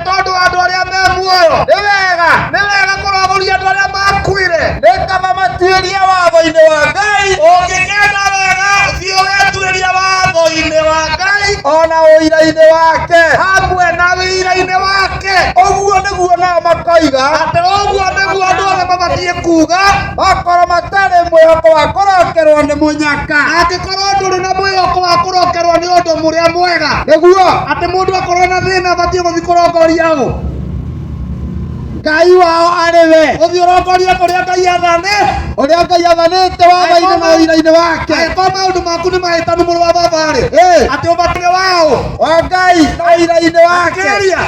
tondu andu aria me muoyo nĩ wega kũrogũria andu aria makuire. nĩ kaba matuĩria watho-inĩ wa Ngai. Ũngĩkenda wega thiĩ wetuĩria watho-inĩ wa Ngai ona ũira-inĩ wake hamwe na wĩira-inĩ wake. ũguo nĩguo nao makoiga Atĩ ũguo nĩguo andũ othe mabatiĩ kuuga okorwo matarĩ mwĩhoko wa kũrokerwo nĩ mũnyaka. angĩkorwo ndũrĩ na mwĩhoko wa kũrokerwo nĩ ũndũ mũrĩa mwega. Nĩguo Atĩ mũndũ akorwo na thĩna abatiĩ gũthiĩ kũrongoria ũ? Ngai wao arĩ we Ũthiĩ ũrongorie kũrĩa Ngai athane. ũrĩa Ngai athanĩte watho-inĩ na ũira-inĩ wake. Angĩkorwo maũndũ maku nĩ mahĩtanu mũrũ wa baba-rĩ, atĩ ũbatiĩ waũ wa Ngai na ũira-inĩ wake. Thikĩrĩria.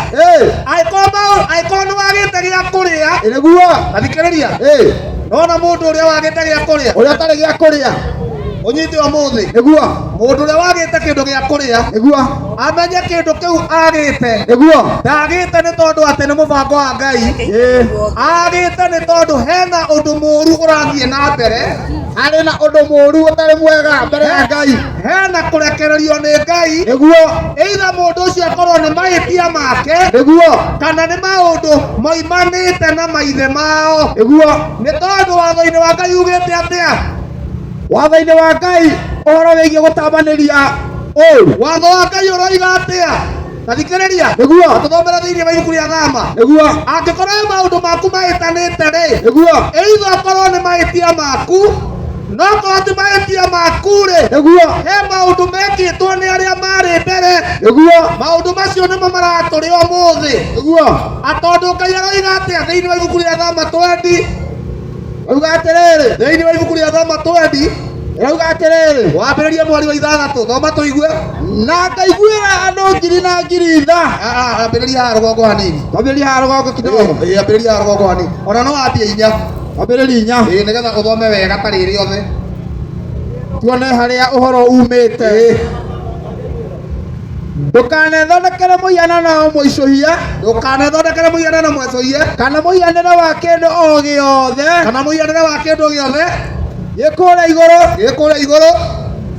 Angĩkorwo nĩ wagĩte gĩa kũrĩa, Nĩguo thikĩrĩria, nona mũndũ ũrĩa wagĩte gĩa kũrĩa ũrĩa ũtarĩ gĩa kũrĩa. ũnyite ũmũthĩ, Nĩguo mũndũ ũrĩa wagĩte kĩndũ gĩa kũrĩa nĩguo amenye kĩndũ kĩu agĩte nĩguo ndagĩte nĩ tondũ atĩ nĩ mũbango wa Ngai, agĩte nĩ tondũ hena ũndũ mũũru ũrathiĩ na mbere, arĩ na ũndũ mũũru ũtarĩ mwega mbere ya Ngai. hena kũrekererio nĩ Ngai. Nĩguo Either mũndũ ũcio akorwo nĩ mahĩtia make nĩguo kana nĩ maũndũ moimanĩte na maithe mao. nĩguo Nĩ tondũ watho-inĩ wa Ngai ugĩte atĩa? watho-inĩ wa Ngai ũhoro wĩgiĩ gũtambanĩria ũũru. Watho wa Ngai ũroiga atĩa? Thikĩrĩria, Nĩguo tũthomere thĩinĩ wa ibuku rĩa Thama. nĩguo Angĩkorwo maũndũ maku mahĩtanĩte-rĩ, nĩguo either akorwo nĩ mahĩtia maku, no korwo ti mahĩtia maku-rĩ, nĩguo he maũndũ mekĩtwo nĩ arĩa marĩ mbere. nĩguo Maũndũ macio nĩmo maratũrĩ ũmũthĩ. nĩguo Tondũ Ngai aroiga atĩa thĩinĩ wa ibuku rĩa Thama 20? auga atĩrĩrĩ Thĩinĩ wa ibuku rĩa Thama 20 auga atĩrĩrĩ wambĩrĩrie mweri wa 6, thoma tũigue. na ngaiguĩra andũ ngiri na ngiri tha. Ambĩrĩria haha rũgongo hanini. Kwambĩrĩria haha rũgongo kidogo. Ambĩrĩria haha rũgongo hanini. Ona no wambie 4. Kwambĩrĩria 4 Nĩgetha ũthome wega tarĩ rĩothe. tuone harĩa ũhoro umĩte. Ndũkanethondekere mũhianano wa mũicũhia Ndũkanethondekere mũhianano mwecũhie kana mũhianĩre wa kĩndũ o gĩothe kana mũhianĩre wa kĩndũ gĩothe gĩkũũrĩa igũrũ gĩkũrĩa igũrũ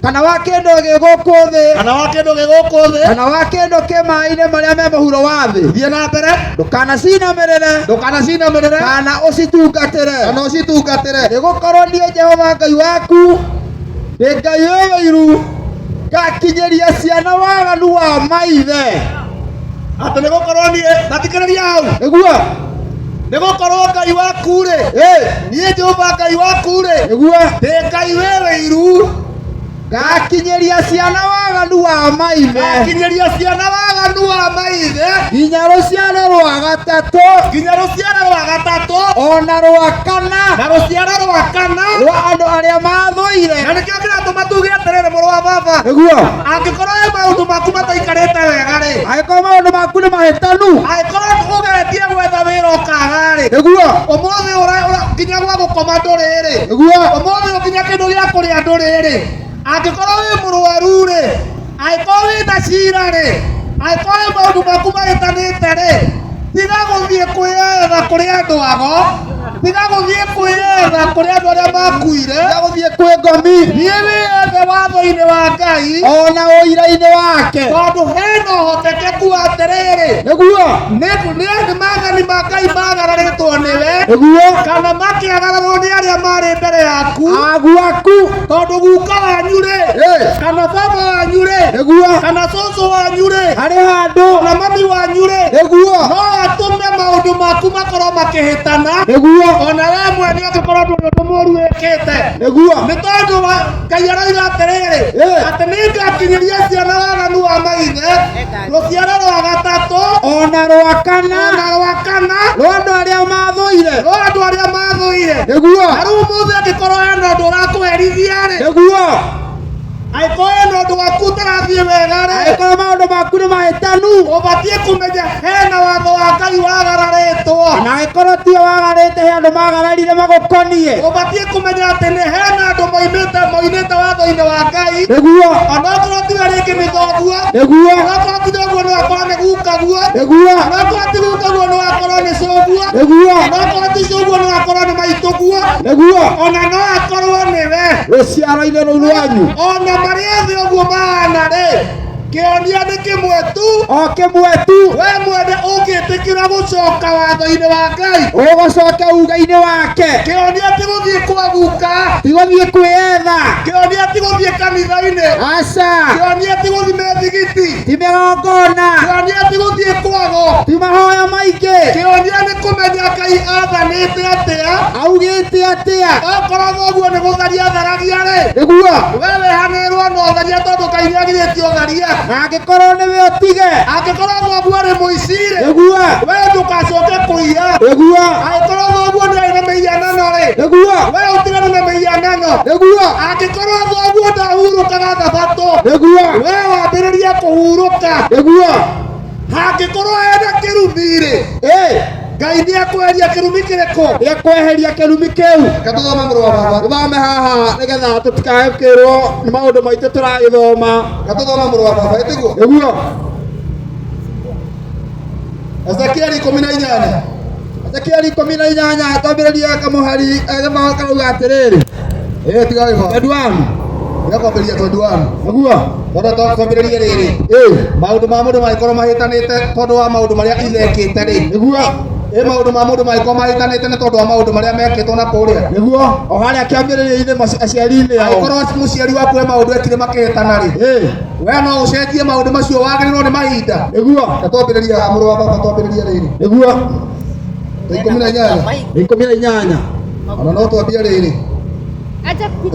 kana wa kĩndũ gĩgũkũ thĩ kana wa kĩndũ gĩgũkũ thĩ kana wa kĩndũ kĩ maaĩ-inĩ marĩa me mũhuro wa thĩ. thiĩ na mbere. Ndũkanacinamĩrĩre Ndũkanacinamĩrĩre kana ũcitungatĩre, kana ũcitungatĩre. nĩgũkorwo niĩ Jehova Ngai waku ndĩ Ngai wĩ wĩiru, ngakinyĩria ciana waganu wa maithe. Atĩ nĩgũkorwo niĩ, thikĩrĩria hau, Nĩguo nĩgũkorwo Ngai waku-rĩ, niĩ Jehova Ngai waku-rĩ, nĩguo ndĩ Ngai wĩ wĩiru, ngakinyĩria ciana waganu wa maithe ngakinyĩria ciana waganu wa maithe nginya rũciaro rwa gatatũ nginya rũciaro rwa gatatũ ona rwa kana na rũciaro rwa kana rwa andũ arĩa mathũire. na nĩkĩo kĩratũma tuge atĩrĩrĩ mũrũ wa baba, Nĩguo angĩkorwo he maũndũ maku mataikarĩte wega-rĩ, angĩkorwo maũndũ maku nĩ mahĩtanu, angĩkorwo ũgeretie gwetha wĩra ũkaga-rĩ, nĩguo ũmũthĩ nginya gwa gũkoma ndũrĩ-rĩ, nĩguo ũmũthĩ nginya kĩndũ gĩa kũrĩa ndũrĩ-rĩ, angĩkorwo wĩ mũrwaru-rĩ, angĩkorwo wĩna cira-rĩ, angĩkorwo he maũndũ maku mahĩtanĩte-rĩ, tiga gũthiĩ kwĩyetha kũrĩ andũ ago, tiga gũthiĩ kwĩyetha kũrĩ andũ arĩa makuire, gũthiĩ kwĩ ngomi thiĩ wĩyethe watho-inĩ wa Ngai, ona ũira-inĩ wake. tondũ hena ũhotekeku atĩrĩrĩ, Nĩguo nĩ magani ma Ngai magararĩtwo nĩwe, nĩguo kana makĩagararwo nĩ arĩa marĩ mbere yaku, aguaku tondũ guka wanyu-rĩ, kana baba wanyu-rĩ, nĩguo kana cũcũ wanyu-rĩ, harĩ handũ kana mami wanyu-rĩ, nĩguo no atũme maũndũ maku makorwo makĩhĩtana, nĩguo ona we mwene angĩkorwo ndũrĩ ũndũ mũũru wĩkĩte. nĩguo Nĩ tondũ Ngai aroiga atĩrĩrĩ, atĩ nĩngakinyĩria ciana waganu wa maithe, rũciaro rwa gatatũ, ona rwa kana ona rwa kana, rwa andũ arĩa mathũire. no andũ arĩa mathũire. Nĩguo Na rĩu ũmũthĩ angĩkorwo hena ũndũ ũrakũherithia-rĩ, nĩguo angĩkorwo hena ũndũ waku ũtarathiĩ wega-rĩ, angĩkorwo maũndũ maku nĩ mahĩtanu, ũbatiĩ kũmenya hena watho wa Ngai wagararĩtwo. na angĩkorwo tio wagarĩte he andũ magararire magũkoniĩ. Ũbatiĩ kũmenya atĩ nĩ hena andũ moinĩte watho-inĩ wa Ngai, Nĩguo onokorwo tiga rĩngĩ nĩ thoguo, nĩguo onokorwo ti thoguo no akorwo nĩ gukaguo, nĩguo onokorwo ti gukaguo no akorwo nĩ cũguo, nĩguo onokorwo ti cũguo no akorwo nĩ maitũguo, nĩguo ona no akorwo nĩwe. rũciaro-inĩ rũu rwanyu. Ona marĩ othe ũguo mahana-rĩ, kĩonia nĩ kĩmwe tu, o kĩmwe tu. we mwene ũngĩtĩkĩra gũcoka watho-inĩ wa Ngai, ũgũcoka uga-inĩ wake, kĩonia ti gũthiĩ kwa guka, ti gũthiĩ kwĩyetha, kĩonia ti gũthiĩ kanitha-inĩ, aca, kĩonia ti gũthiĩ mĩthigiti, ti mĩgongona, kĩonia ti gũthiĩ kwago, ti mahoya maingĩ, kĩonia nĩ kũmenya Ngai athanĩte atĩa. augĩte atĩa, Okorwo thoguo nĩ gũtharia tharagia-rĩ, nĩguo. wewe hanĩrwo na ũtharia tondũ Ngai nĩagirĩtie ũtharia. Na angĩkorwo nĩwe ũtige, Angĩkorwo thoguo arĩ mũici-rĩ, nĩguo, we ndũgacoke kũiya. nĩguo, Angĩkorwo thoguo ndarĩ na mĩhianano-rĩ, nĩguo, we ũtigane na mĩhianano. nĩguo, Angĩkorwo thoguo ndahurũkaga Thabatũ, nĩguo, we wambĩrĩrie kũhurũka. nĩguo. Hangĩkorwo ena kĩrumi-rĩ, Ngai nĩekweheria kĩrumi kĩrĩkũ? Nĩekweheria kĩrumi kĩu. Katũthome mũrũ wa baba. Tũthome haha nĩgetha tũtikae kwĩrwo nĩ maũndũ maitũ tũragĩthoma. Katũthome mũrũ wa baba, ĩtiguo. Nĩguo. Ezekieli 18. Ezekieli 18 twambĩrĩrie kamũhari karauga atĩrĩrĩ. Tiga gĩko. 21. Nĩakwambĩrĩria 21. Nĩguo. Tondũ twambĩrĩrie rĩrĩ. Maũndũ ma mũndũ mangĩkorwo mahĩtanĩte tondũ wa maũndũ marĩa ithekĩte-rĩ. Nĩguo. Maũndũ ma mũndũ mangĩkorwo mahĩtanĩte nĩ tondũ wa maũndũ marĩa mekĩtwo na kũrĩa. Nĩguo. O harĩa kĩambĩrĩria-inĩ aciari-inĩ ao. Angĩkorwo mũciari waku he maũndũ ekire makĩhĩtana-rĩ, we no ũcenjie maũndũ macio wagĩrĩirwo nĩ mahinda. Nĩguo. Twambĩrĩria mũrũ wa baba, twambĩrĩrie rĩrĩ. Nĩguo. 18. 18. Ona no twambie rĩrĩ.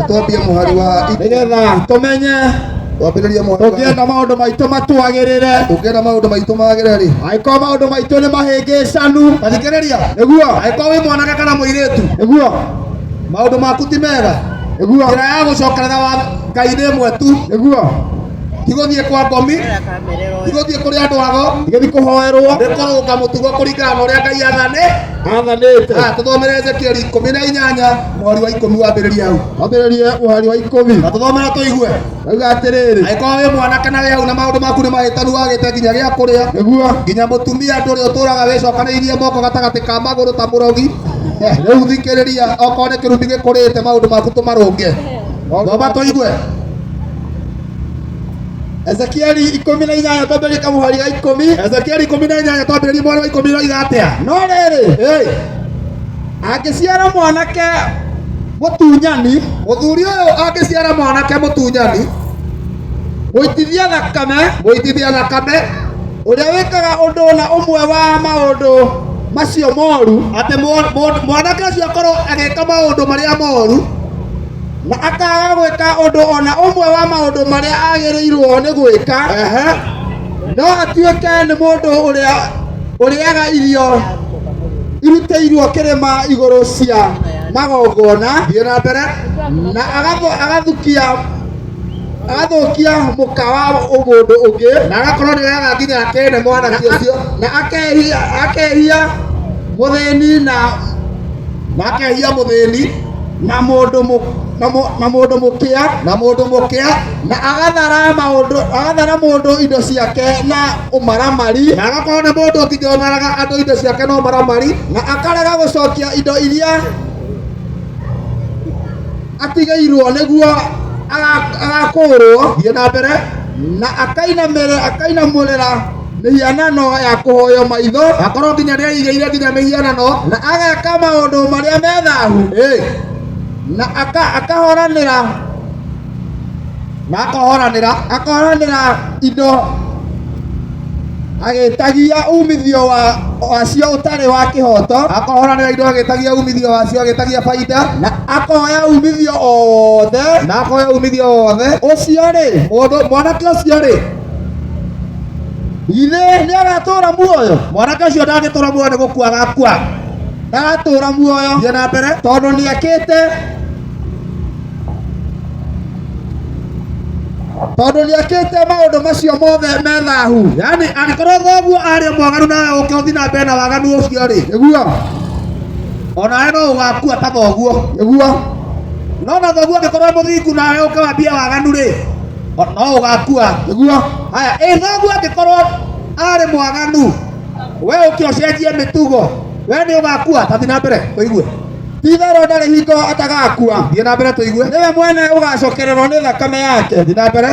Twambie mũhari wa nĩgetha tũmenye twambĩrĩrie mũhari wa tũngĩenda maũndũ maitũ matwagĩrĩre. Tũngĩenda maũndũ maitũ magĩrĩre-rĩ, angĩkorwo maũndũ maitũ nĩ mahĩngĩcanu. Tathikĩrĩria. Nĩguo. Angĩkorwo wĩ mwanake kana mũirĩtu, Nĩguo. maũndũ maku ti mega, Nĩguo. njĩra ya gũcokerera wa Ngai nĩ ĩmwe tu. Nĩguo. Ti gũthiĩ kwa ngomi, ti gũthiĩ kũrĩ andũ ago, Gĩthiĩ kũhoerwo. nĩ kũrũnga mũtugo kũringana na ũrĩa Ngai athanĩte. Tũthomere Ezekieli 18 mũhari wa 10 wambĩrĩria hau. Wambĩrĩrie mũhari wa 10. Na tũthomere tũigue. Rauga atĩrĩrĩ. Angĩkorwo wĩ mwanake na wĩ hau na maũndũ maku nĩ mahĩtanu wagĩte nginya gĩa kũrĩa, Nĩguo. nginya mũtumia ndũrĩ ũtũraga wĩcokanĩirie moko gatagatĩ ka magũrũ ta mũrogi, rĩu thikĩrĩria, okorwo nĩ kĩrumi gĩkũrĩte maũndũ maku tũmarũnge. Thoma tũigue. Ezekieli 18 twambĩrĩrie kamũhari ga 10. Ezekieli 18 twambĩrĩrie mweri wa 10 roiga atĩa? No rĩrĩ, angĩciara mwanake mũtunyani, Mũthuri ũyũ angĩciara mwanake mũtunyani, mũitithia thakame, ũrĩa wĩkaga ũndũ na ũmwe wa maũndũ macio moru, atĩ mwanake ũcio akorwo agĩka maũndũ marĩa moru, na akaga gwĩka ũndũ ona ũmwe wa maũndũ marĩa agĩrĩirwo nĩ gwĩka, no atuĩke nĩ mũndũ ũrĩa ũrĩaga irio irutĩirwo kĩrĩma igũrũ cia magongona, thiĩ na mbere, na agathũkia mũka wa mũndũ ũngĩ, na agakorwo nĩ wega nginya akene mwanake ũcio, na akehia mũthĩni na akehia mũthĩni na mũndũ mũkĩa, na agathara mũndũ indo ciake na ũmaramari, na agakorwo nĩ mũndũ nginya ũmaraga andũ indo ciake no maramari, na akarega gũcokia indo iria atigĩirwo nĩguo agakũrwo, thiĩ na mbere, na akainamũrĩra mĩhianano ya kũhoyo maitho, akorwo nginya nĩaigĩire nginya mĩhianano, na ageka maũndũ marĩa me thaahu, na akohoranĩra indo agĩtagia umithio wacio ũtarĩ wa kĩhoto, akohoranĩra indo agĩtagia umithio wacio, agĩtagia baida, na akoya umithio othe, na akoya umithio wothe ũcio-rĩ, mwanake ũcio-rĩ, githĩ nĩ agatũũra muoyo? mwanake ũcio ndangĩtũũra muoyo, nĩ gũkua agakua, Ndagatũũra muoyo, thiĩ na mbere, tondũ nĩekĩte maũndũ macio mothe me thaahu. yani angĩkorwo thoguo arĩ mwaganu nawe ũke ũthiĩ na mbere na waganu ũcio-rĩ, Nĩguo. onawe no ũgakua ta thoguo. Nĩguo. No na thoguo angĩkorwo mũthingu nawe ũke wambie waganu-rĩ, no ũgakua. Nĩguo. Haya, thoguo angĩkorwo arĩ mwaganu, we ũke ũcenjie mĩtugo, we nĩ ũgakua. Tathi na mbere tũigue. Ti-itherũ ndarĩ hingo atagakua. Thiĩ na mbere tũigue. Nĩwe mwene ũgacokererwo nĩ thakame yake. Thiĩ na mbere.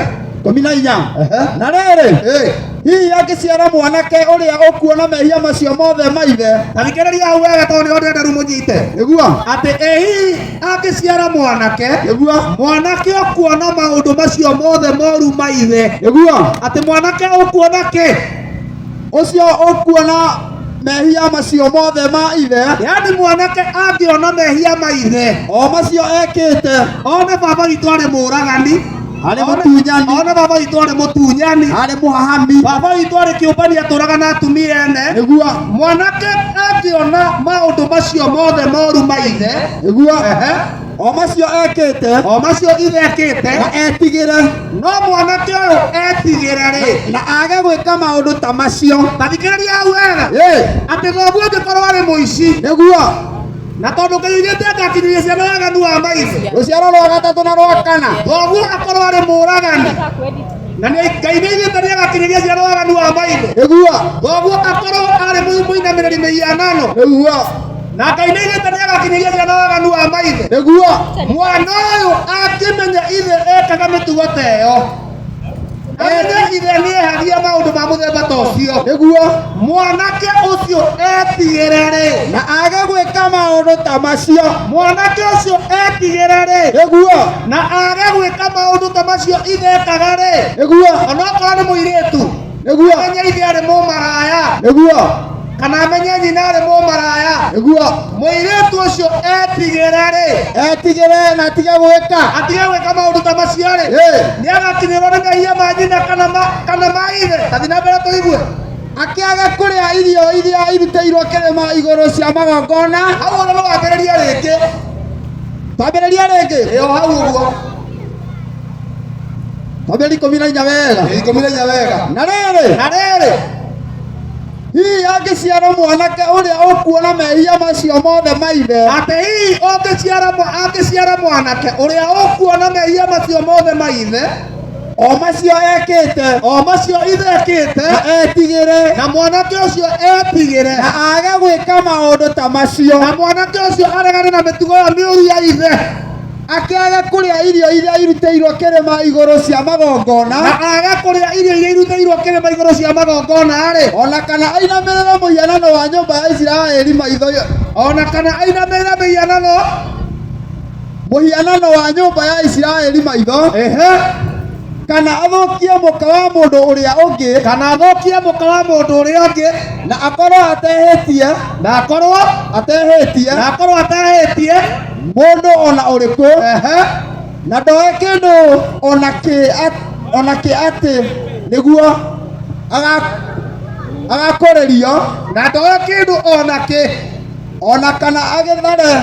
14 Ehe. na rĩrĩ Eh. hihi angĩciara mwanake ũrĩa ũkuona mehia macio mothe maithe Thikĩrĩria hau wega tondũ nĩho ndĩrenda rĩu mũnyite. nĩguo Atĩ hihi angĩciara mwanake, nĩguo mwanake ũkuona maũndũ macio mothe moru maithe. nĩguo Atĩ mwanake ũkuona kĩ? ũcio ũkuona mehia macio mothe ma ithe Yaani mwanake angĩona mehia maithe, o macio ekĩte one baba witũ arĩ mũragani, arĩ mũtunyani one baba witũ arĩ mũtunyani, arĩ mũhahami baba witũ arĩ kĩũmbani atũraga na atumia ene. nĩguo Mwanake angĩona maũndũ macio mothe moru maithe, nĩguo ehe, o macio ekĩte o macio ithe ekĩte, na etigĩre no mwanake ũyũ etigĩre rĩ, na age gwĩka maũndũ ta macio tathikĩrĩria hau wega, ĩ atĩ thoguo angĩkorwo arĩ mũici, nĩguo na tondũ Ngai akakinyĩria ciana waganu wa maithe, rũciaro rwa gatatũ na rwa kana thoguo akorwo arĩ mũragani, na Ngai nĩaigĩte nĩagakinyĩria ciana waganu wa maithe, nĩguo thoguo akorwo arĩ mũinamĩrĩri mĩhianano, nĩguo na Ngai nĩaigĩte nĩagakinyĩria ciana waganu wa maithe. nĩguo Mwana ũyũ angĩmenya ithe ekaga mĩtugo ta ĩyo, amenye ithe nĩehagia maũndũ ma mũthemba ta ũcio, nĩguo mwanake ũcio etigĩre rĩ, na age gwĩka maũndũ ta macio mwanake ũcio etigĩre rĩ, nĩguo na age gwĩka maũndũ ta macio ithe ekaga rĩ, nĩguo onokorwo nĩ mũirĩtu, nĩguo amenye ithe arĩ mũmaraya, nĩguo kana amenye nyina arĩ mũmaraya, nĩguo mũirĩtu ũcio etigĩre rĩ, etigĩre na atige gwĩka atige gwĩka maũndũ ta macio rĩ, nĩagakinyĩrwo nĩ mehia ma nyina kana ma ithe. Tathi na mbere tũigue. akĩaga kũrĩa irio iria irutĩirwo kĩrĩma igũrũ cia magongona Hau ũguo wambĩrĩria rĩngĩ. twambĩrĩria rĩngĩ Ĩyo hau ũguo. twambĩrĩria 14 wega Ikũmi na inya wega. na rĩrĩ Na rĩrĩ, hihi angĩciara mwanake ũrĩa ũkuona mehia macio mothe maithe atĩ hihi angĩciara mwanake ũrĩa ũkuona mehia macio mothe maithe, o macio ekĩte o macio ithe ekĩte, na etigĩre na mwanake ũcio etigĩre, na age gwĩka maũndũ ta macio na mwanake ũcio aregane na mĩtugo ĩyo mĩũru ya ithe, akĩaga kũrĩa irio iria irutĩirwo kĩrĩma igũrũ cia magongona na age kũrĩa irio iria irutĩirwo kĩrĩma igũrũ cia magongona rĩ, ona kana ainamĩrĩre mũhianano wa nyũmba ya Isiraeli maitho ona kana ainamĩrĩre mũhianano wa nyũmba ya Isiraeli maitho ehe, kana athũkie mũka wa mũndũ ũrĩa ũngĩ kana athũkie mũka wa mũndũ ũrĩa ũngĩ, na akorwo atehĩtie na akorwo atahĩtie mũndũ ona ũrĩkũ ehe, na ndoe kĩndũ ona kĩ atĩ nĩguo agakũrĩrio na ndoe kĩndũ ona kĩ, ona kana agĩthare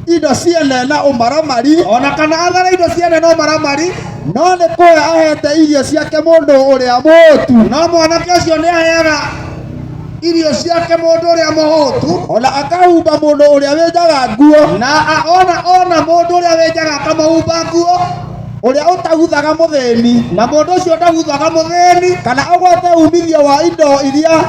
indo ciene na ũmaramari ona kana athare indo ciene no maramari, no nĩ kũhe ahete irio ciake mũndũ ũrĩa mũũtu no mwanake ũcio nĩ aheaga irio ciake mũndũ ũrĩa mũhũtu, ona akahumba mũndũ ũrĩa wĩnjaga nguo na ona mũndũ ũrĩa wenjaga akamũhumba nguo, ũrĩa ũtaguthaga mũthĩni na mũndũ ũcio ndaguthaga mũthĩni, kana ũgwate umithio wa indo iria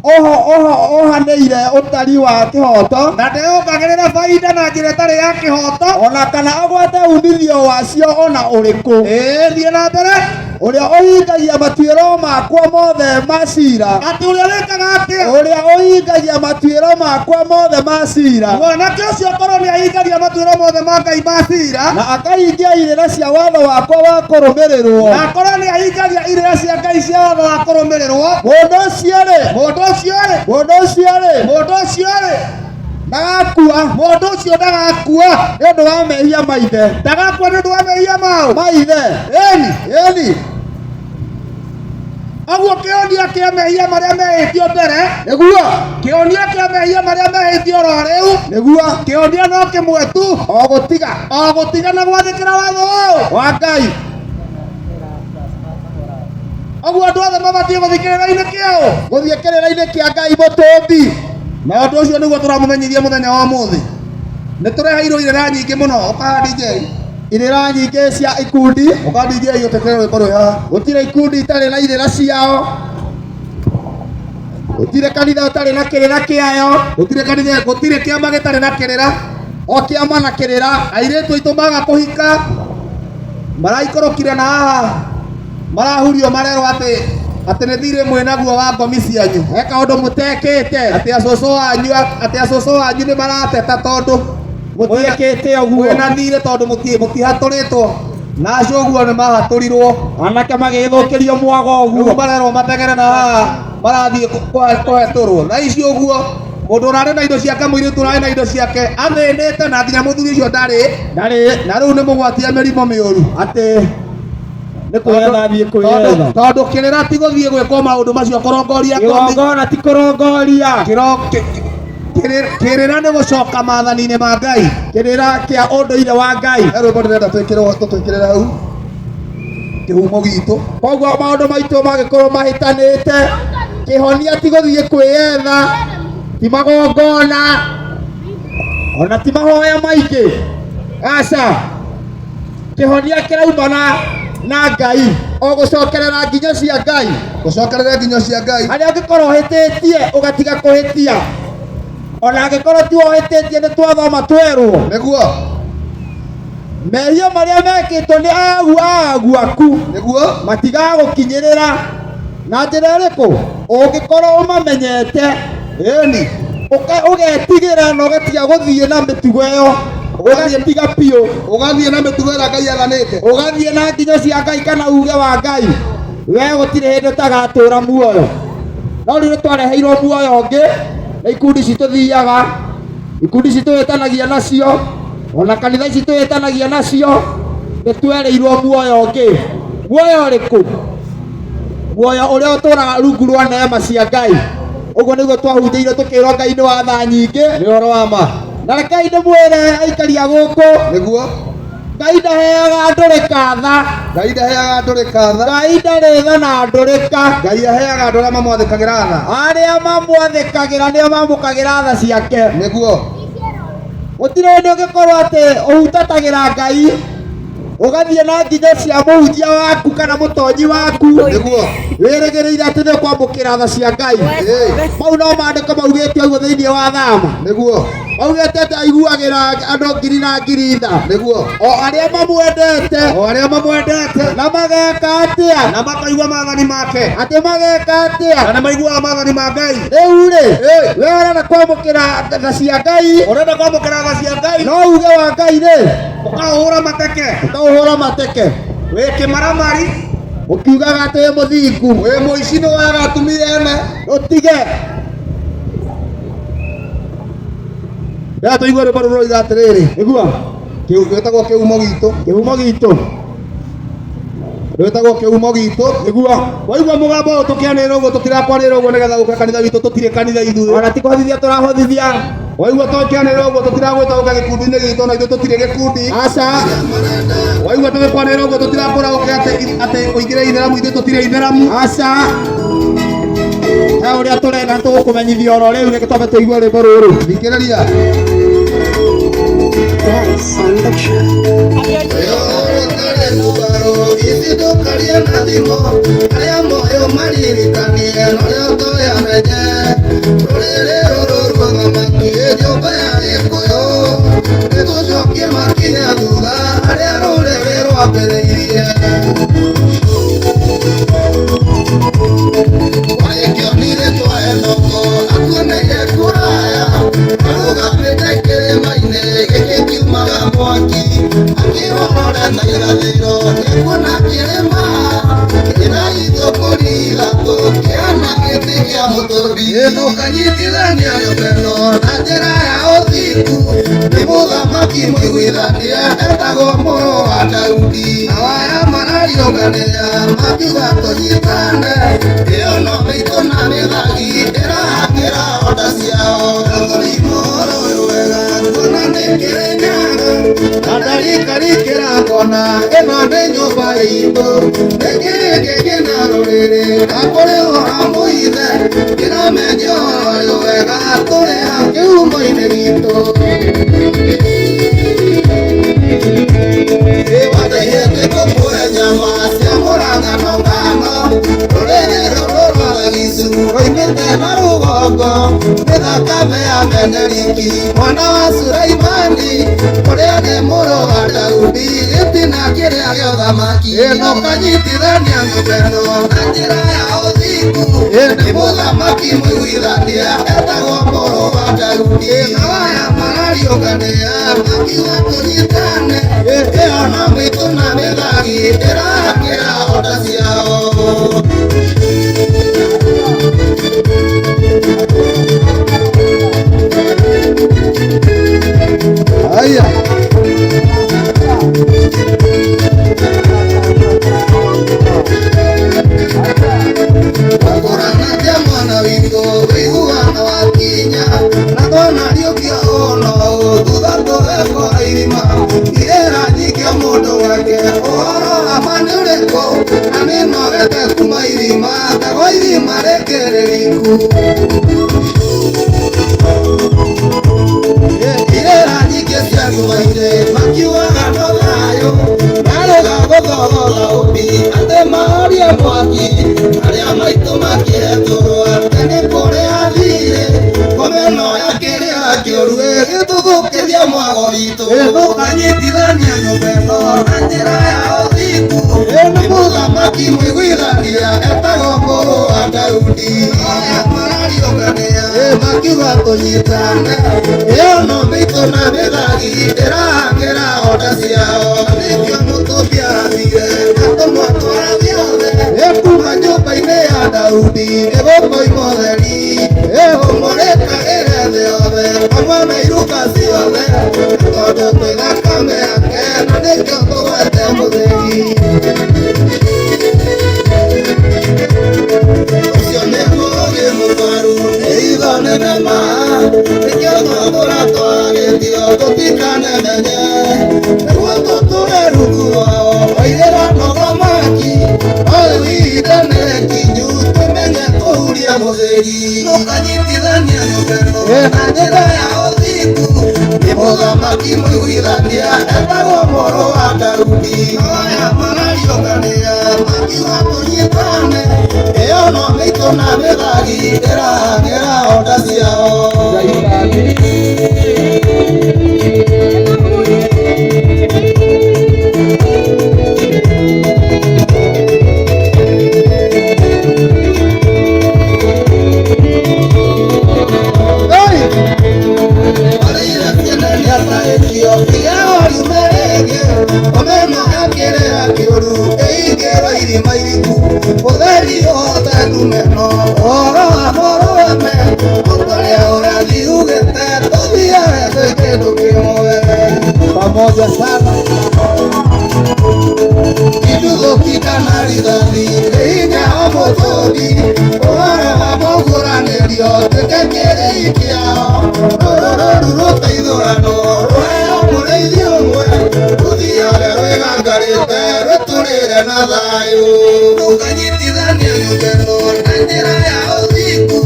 ohanĩire ũtari wa kĩhoto na ndeyongagĩrĩra baida na njĩra ĩtarĩ ya kĩhoto, ona kana ũgwate umithio wacio ona ũrĩkũ thiĩ na mbere, ũrĩa ũhingagia matuĩro makwa mothe ma ciira atĩ ũrĩa wĩkaga atĩa, ũrĩa ũhingagia matuĩro makwa mothe ma ciira mwanake ũcio korwo nĩ ahingagia matuĩro mothe ma Ngai ma ciira, na akahingia irĩra cia watho wakwa wa kũrũmĩrĩrwo na korwo nĩ ahingagia irĩra cia Ngai cia watho wa kũrũmĩrĩrwo, mũndũ ũcio rĩ ndagakua mũndũ ũcio ndagakua nĩ ũndũ wa mehia maithe ndagakua nĩ ũndũ wa mehia mao maithe ĩni Oguo kĩonia kĩa mehia marĩa mehĩtio mbere, nĩguo kĩonia kĩa mehia marĩa mehĩtio ro rĩu, nĩguo kĩonia no kĩmwe tu, o gũtiga na gwathĩkĩra watho ũyũ wa Ngai. Oguo andũ othe mabatiĩ gũthikĩrĩra-inĩ kĩao, gũthiĩ kĩrĩra-inĩ kĩa Ngai mũtũmbi, na ũndũ ũcio nĩguo tũramũmenyithia mũthenya wa ũmũthĩ. Nĩ tũreheirwo irĩra nyingĩ mũno, ũkaha DJ irĩra nyingĩ cia ikundi, ũkaha DJ ũtekere rwĩmbo rwĩha, gũtirĩ ikundi itarĩ na irĩra ciao, gũtirĩ kanitha ũtarĩ na kĩrĩra kĩayo, gũtirĩ kĩama gĩtarĩ na kĩrĩra, o kĩama na kĩrĩra. airĩtu aitũ maga kũhika maraikorokire na haha marahurio marero ati nĩ thirĩ mwĩnaguo wa ngomi cianyu eka ũndũ mũtekĩte ati acũcũ wanyu nĩ marateta tondũ mũtiĩkĩte ũguo mwĩna thirĩ tondũ mũtihatũrĩtwo na acio ũguo nĩ mahatũrirwo anake magĩthũkĩrio mwago ũguo ũguo marerwo mategere na haha marathiĩ kũhetũrwo na icio ũguo mũndũ ũrarĩ na indo ciake mũirĩtu ũrarĩ na indo ciake athĩnĩte na nginya mũthuri ũcio ndarĩ na rĩu nĩ mũgwatia mĩrimũ mĩũru atĩ nĩ kwetha thiĩ kwĩyetha tondũ kĩrĩra ti gũthiĩ gwĩkwo maũndũ macio kũrongoria kĩgongona ti kũrongoria kĩrĩra nĩ gũcoka maathani-inĩ ma Ngai kĩrĩra kĩa ũndũire wa Ngai rwĩmbo ndĩrenda twĩkĩrĩre hau kĩhumo gitũ koguo maũndũ maitũ magĩkorwo mahĩtanĩte kĩhonia ti gũthiĩ kwĩyetha ti magongona ona ti mahoya maingĩ aca kĩhonia kĩraumana na Ngai o gũcokerera nginyo cia Ngai gũcokerera nginyo cia Ngai harĩa ũngĩkorwo ũhĩtĩtie ũgatiga kũhĩtia ona angĩkorwo ti wohĩtĩtie nĩ twathoma twerwo nĩguo mehia marĩa mekĩtwo nĩ agu aku nĩguo matigagũkinyĩrĩra na njĩra ĩrĩkũ ũngĩkorwo ũmamenyete ĩni ũgetigĩra na ũgatiga gũthiĩ na mĩtugo ĩyo ũgatiga piũ ũgathiĩ na mĩtugo ĩrĩa Ngai athanĩte ũgathiĩ na nginyo cia Ngai kana uge wa Ngai we gũtirĩ hĩndĩ ũtagatũũra muoyo no rĩu nĩtwareheirwo muoyo ũngĩ na ikundi ici tũthiaga ikundi ici twĩtanagia nacio ona kanitha ici twĩtanagia nacio nĩtwerĩirwo muoyo ũngĩ muoyo ũrĩkũ muoyo ũrĩa ũtũũraga rungu rwa neema cia Ngai ũguo nĩguo twahunjĩire tũkĩrwo Ngai nĩ wa tha nyingĩ nĩ ũhoro wa ma na rekei ndĩmwĩre aikari a gũkũ nĩguo Ngai ndaheaga ndũrĩ katha Ngai ndaheaga ndũrĩ katha Ngai ndarĩ tha na ndũrĩka Ngai aheaga andũ arĩa mamwathĩkagĩra tha arĩa mamwathĩkagĩra nĩo mamũkagĩra tha ciake nĩguo gũtirĩ hĩndĩ ũngĩkorwo atĩ ũhutatagĩra Ngai ũgathiĩ na nginya cia mũhunjia waku kana mũtonyi waku nĩguo wĩrĩgĩrĩire atĩ nĩ kwamũkĩra tha cia Ngai mau no maandĩko maugĩte ũguo thĩinĩ wa Thama nĩguo maugĩte atĩ aiguagĩra andũ ngiri na ngiri tha nĩguo o arĩa mamwendete na mageka atĩa na makaigua maathani make atĩ mageka atĩa na maiguaga maathani ma Ngai rĩu-rĩ we ũrenda kwamũkĩra tha cia Ngai ũrenda kwamũkĩra tha cia Ngai no uge wa Ngai-rĩ ũkaũhũra mateke ũkaũhũra mateke wĩ kĩmaramari ũkiugaga atĩ wĩ mũthingu wĩ mũici nĩwaga atumia ene ũtige rĩrĩa tũigua rwĩmbo rũrũ roiga atĩrĩrĩ nĩguo gĩtagwo kĩhumo gitũ kĩhumo gitũ rwĩtagwo kĩhumo gitũ nĩguo waigua mũgambo ũyũ tũkĩanĩrĩra ũguo tũtirakwanĩrĩra ũguo nĩgetha gũka kanitha witũ tũtirĩ kanitha ithuĩ ona ti kũhotithia tũrahothithia waigua tũkĩanĩrĩra ũguo tũtiragwĩta gũka gĩkundi-inĩ gitũ na ithuĩ tũtirĩ gĩkundi aca waigua tũgĩkwanĩrĩra ũguo tũtirakũra gũka atĩ ũingĩre itheramu ithuĩ tũtirĩ itheramu aca he ũrĩa tũrenda nĩtũgũkũmenyithia oro rĩu nĩkĩ twambe tũigue rwĩmbo rũrũ thikĩrĩria Karia na thimo arĩa moyo maririkanie norĩa tũyamenye rũrĩrĩ rũrũ rwothamaki nyũmba ya Gĩkũyũ nĩtũcokie makinya thutha harĩa rũrĩrĩ rwambĩrĩirie warĩkĩonire twaenoko akuoneire kũraya arũgamĩte kĩrĩma-inĩ gĩkĩ kiumaga mwaki akĩhorora na irathĩro nĩkuona kĩrĩma kĩna ithũkũri ithatũ kĩana gĩtĩ kĩa mũtũrũri nĩtũkanyitithania gĩbeno na njĩra ya ũthingu nĩ mũthamaki mũiguithania etagwo mũrũ wa Daudi na waya marariũnganĩra makiuga tũnyitane ĩyo no mĩitũ na mĩthagi ĩrahangĩra onda ciao gathũrimũ ũyũ wega kuona nĩ kĩrĩ nyaga na ndarikĩra ngona ĩno nĩ nyũmba itũ nĩkĩrĩkĩ kĩna rũrĩrĩ na kũrĩ ũhora mũithe kĩramenyo ũyũ wega tũrĩ ha kĩhumo-inĩ gitũ ĩwathaire twĩkũmũhe nyama cia mũrangano ngano rũrĩrĩ rũrũ rwa Gĩcuu rũimĩte na rũgongo kĩongo nĩ thakame ya Meneriki mwana wa Suraimani ũrĩa nĩ mũrũ wa Daudi gĩtina kĩrĩa gĩa ũthamaki no kanyitithania nyũmba ĩno na njĩra ya ũthingu nĩ mũthamaki mũiguithania etagwo mũrũ wa Daudi na waya marariũngania makiuga tũnyitane ĩyo no mĩtũ na mĩthagi ĩrahakĩra honda ciao. Haya. Akoranatia mwana witũ wĩiguano wakinya na thona rĩũkia ũno thutha tũgekora irima irĩra nyingĩ mũndũ wake ũhoro wa ma nĩ ũrĩkũ na nĩ nogete kuma irima thagwo irima rĩkĩrĩriku irĩra nyingĩ cia thũaire makiugaga no thayũ marĩga gũthogotha ũmbi atĩ mahorie mwaki arĩa maitũ makĩhetũrwo tene kũrĩa athire komeno ya kĩrĩa kĩũru gĩtũthũkĩria mwago witũ gũkanyitithania nyũmba ĩno na njĩra ya ũthingu nĩ mũthamaki mũiguithania etagwo mũrũ wa Daudi aya marariũngania makiuga tũnyitane ĩyo no mĩitũ na mĩthagi ĩrahangĩra honda ciao nĩkĩo mũtũmbia athire na tũmwatwara thiothe kuma nyũmba-inĩ ya Daudi ĩgũkoima ũtheri ũmũrĩkagĩre thĩ yothe hamwe na iruka ciothe tondũ twĩ thakame yake na nĩkĩo tũgwete mũtheri ũcio nĩguo ũgĩ mũtwaru nĩ itho nĩmema nĩkĩo twagũra twagĩtio tũtikanemenye nĩguo tũtũre rungu rwao oirĩra nogomaki rĩu ihinda nĩ rĩkinyu tũmenye kũhuria mũtheri tũkanyitithania nyũmba ĩno na njĩra ya ũthingu nĩ mũthamaki mũiguithania etagwo mũrũ wa Daudi aya marariũngania makiuga tũnyitane ĩyo no mĩitũ na mĩthagi ĩrahangĩra honda ciao. Pamoja sana Idudhũkika na rithathi hinya mũtũũri ũhoro wa mũgũranĩrio twĩke kĩrĩi kĩao rũrũ rũteithũrano rũheo mũrĩithi ũmwe rũthiage rwĩgangarĩte rwĩtũrĩre na thayũ tũkanyitithania nyũmba ĩno na njĩra ya ũthingu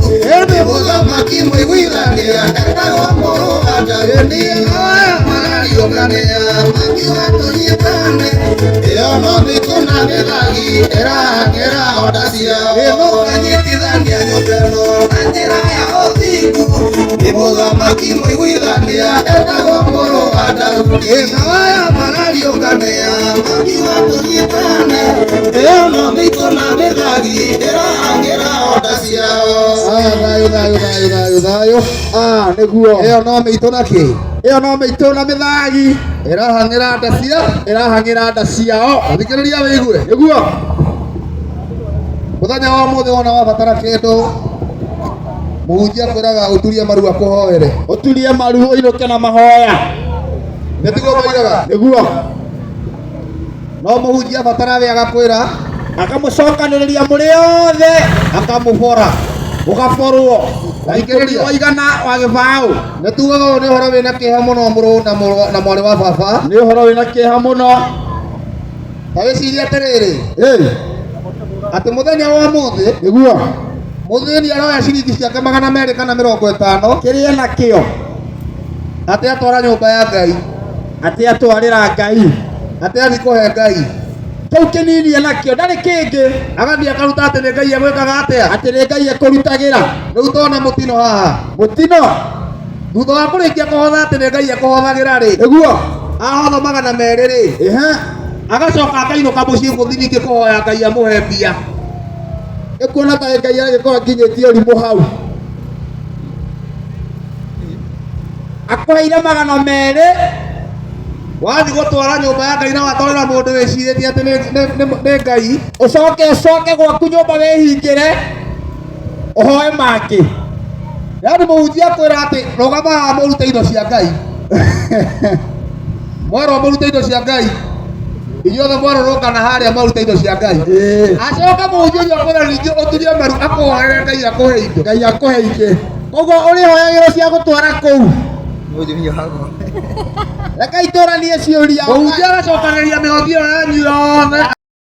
nĩ mũthamaki mũiguithania etagwo mũrũ wa Daudi aya marariũngania makiuga tũnyitane ĩyo no mĩtũ na mĩthagi ĩrahangĩra honda ciao tũkanyitithania nyũmba ĩno na njĩra ya ũthingu nĩ mũthamaki mũiguithania etagwo mũrũ wa Daudi aya marariũngania makiuga tũnyitane ĩyo no mĩtũ na mĩthagi ĩrahangĩra honda ciao. Thayũ nĩguo ĩyo no mĩitũ na kĩ ĩyo no mĩitũ na mĩthagi ĩrahang'ĩra nda ciao thikĩrĩria wĩigue nĩguo mũthenya wa ũmũthĩ wona wabatara kĩndũ mũhunjia kwĩraga ũturie maru akũhoere ũturie maru ũinũke na mahoya nĩtiguo moigaga nĩguo no mũhunjia abatara we agakwĩra akamũcokanĩrĩria mũrĩ othe akamũbora ũgaborwo thikĩrĩria waigana wa gĩbaũ nĩtugaga ũyũ nĩ ũhoro wĩna kĩeha mũno mũrũ na mwarĩ wa baba nĩ ũhoro wĩna kĩeha mũno ta wĩciria atĩrĩrĩ atĩ mũthenya wa ũmũthĩ nĩguo mũthĩni aroya ciringi ciake 200 kana 50 kĩrĩa nakĩo atĩ atwara nyũmba ya Ngai atĩ atwarĩra Ngai atĩ athi kũhe Ngai kau kinini enakio ndari kingi agathie akaruta ati nĩ Ngai egwĩkaga atĩa ati nĩ Ngai ekũrutagira rĩu tona mũtino haha mutino thutha wa kũrĩkia kũhotha atĩ nĩ Ngai ekũhothagĩra rĩ niguo ahotha 200 rĩ agacoka akainũka mũciĩ gũthiĩ ningĩ kũhoya Ngai amũhe mbia ikuona ta Ngai agĩkorwo akinyĩtie ũrimũ hau akũheire 200 wathiĩ gũtwara nyũmba ya Ngai na watwarĩra mũndũ wĩcirĩtie atĩ nĩ Ngai ucoke gwaku nyũmba wĩhingĩre ũhoe mangĩ yaani mũhunjia akwĩra atĩ rũgama haha mũrute indo cia Ngai mwerwo mũrute indo cia Ngai inyuothe mwerũrũkana harĩa mũrute indo cia Ngai acoka mũhunjia ũcio akwĩra ningĩ ũturie maru akũhoere Ngai akũhe indo Ngai akũhe ingĩ koguo ũrĩhoyagĩrwo cia gũtwara kũu reka itũranie ciũria mũhunjia agacokanĩrĩria mĩhothi ĩyo yanyu yothe